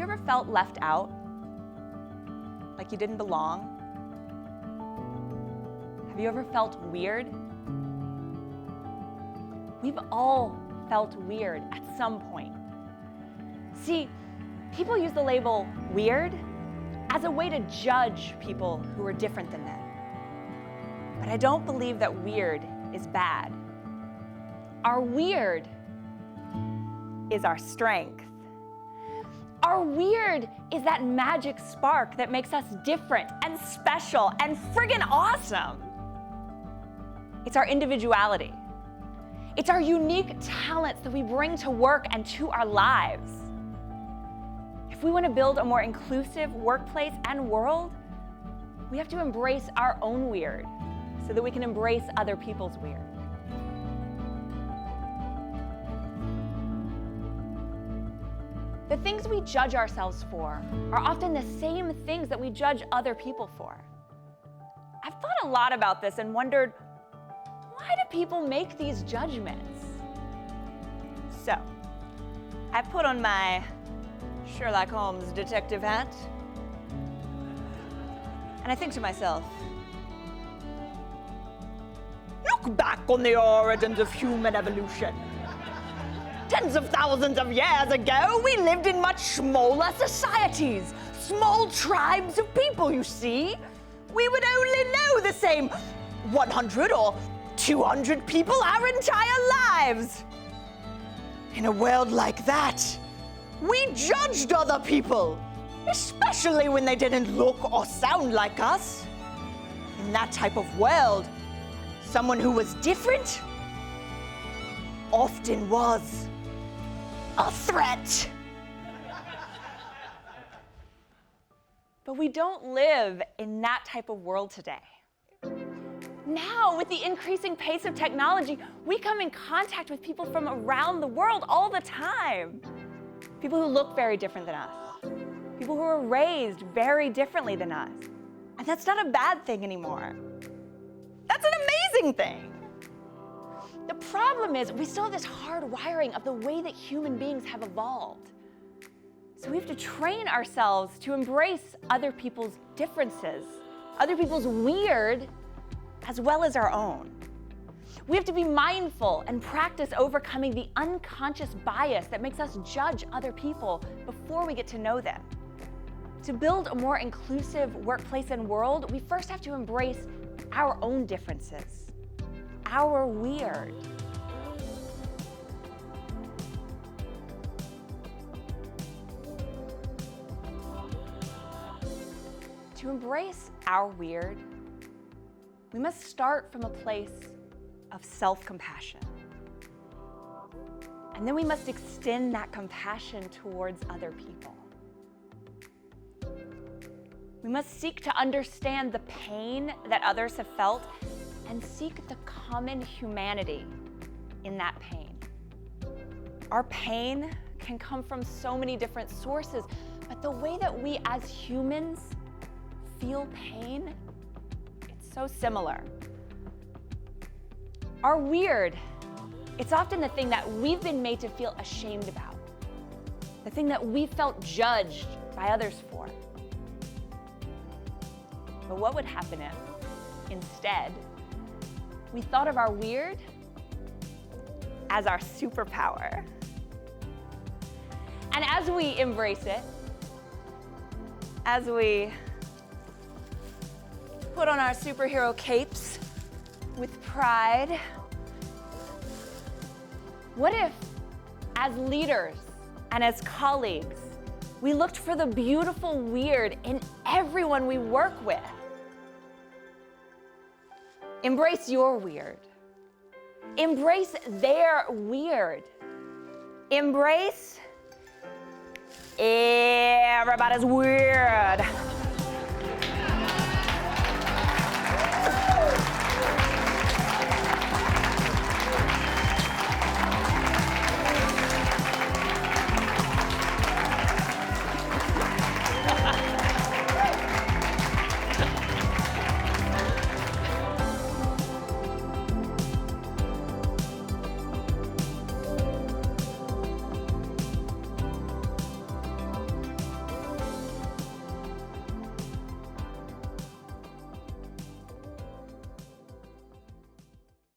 ever felt left out? Like you didn't belong? Have you ever felt weird? We've all felt weird at some point. See, people use the label weird as a way to judge people who are different than them. But I don't believe that weird is bad. Our weird is our strength. Our weird is that magic spark that makes us different and special and friggin' awesome. It's our individuality. It's our unique talents that we bring to work and to our lives. If we want to build a more inclusive workplace and world, we have to embrace our own weird so that we can embrace other people's weird. The things we judge ourselves for are often the same things that we judge other people for. I've thought a lot about this and wondered, why do people make these judgments? So, I put on my Sherlock Holmes detective hat, and I think to myself, look back on the origins of human evolution. Tens of thousands of years ago, we lived in much smaller societies, small tribes of people, you see. We would only know the same 100 or 200 people our entire lives. In a world like that, we judged other people, especially when they didn't look or sound like us. In that type of world, someone who was different often was a threat. But we don't live in that type of world today. Now, with the increasing pace of technology, we come in contact with people from around the world all the time. People who look very different than us. People who are raised very differently than us. And that's not a bad thing anymore. That's an amazing thing. The problem is we still have this hard wiring of the way that human beings have evolved. So we have to train ourselves to embrace other people's differences, other people's weird, as well as our own. We have to be mindful and practice overcoming the unconscious bias that makes us judge other people before we get to know them. To build a more inclusive workplace and world, we first have to embrace our own differences, our weird. To embrace our weird, we must start from a place of self-compassion. And then we must extend that compassion towards other people. We must seek to understand the pain that others have felt and seek the common humanity in that pain. Our pain can come from so many different sources, but the way that we as humans feel pain, it's so similar. Our weird, it's often the thing that we've been made to feel ashamed about, the thing that we felt judged by others for. But what would happen if, instead, we thought of our weird as our superpower? And as we embrace it, as we put on our superhero capes with pride, what if, as leaders and as colleagues, we looked for the beautiful weird in everyone we work with? Embrace your weird. Embrace their weird. Embrace everybody's weird.